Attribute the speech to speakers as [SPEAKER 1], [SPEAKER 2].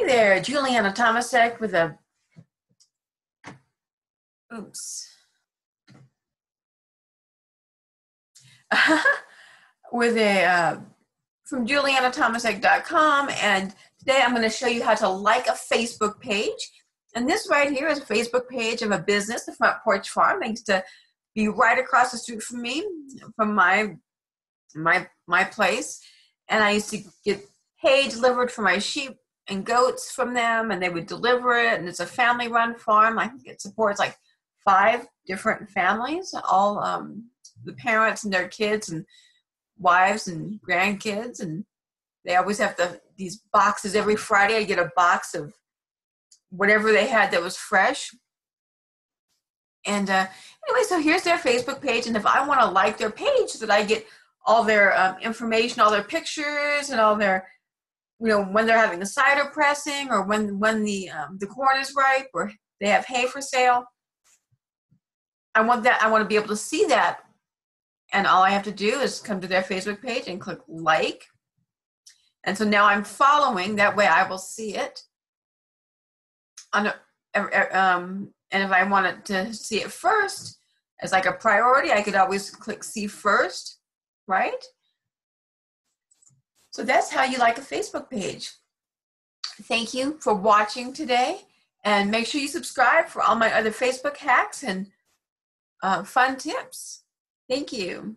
[SPEAKER 1] Hey there, Juliana Tomasek with a, oops, with a, from julianatomasek.com, and today I'm going to show you how to like a Facebook page. And this right here is a Facebook page of a business, the Front Porch Farm. They used to be right across the street from me, from my place, and I used to get hay delivered for my sheep and goats from them, and they would deliver it, and it's a family-run farm. I think it supports like 5 different families, all the parents and their kids and wives and grandkids, and they always have these boxes. Every Friday I get a box of whatever they had that was fresh. And anyway, so here's their Facebook page, and if I want to like their page so that I get all their information, all their pictures, and all their, when they're having the cider pressing, or when the corn is ripe, or they have hay for sale. I want to be able to see that, and all I have to do is come to their Facebook page and click like. And so now I'm following. That way I will see it. And if I wanted to see it first as like a priority, I could always click see first, right? So that's how you like a Facebook page. Thank you for watching today, and make sure you subscribe for all my other Facebook hacks and fun tips. Thank you.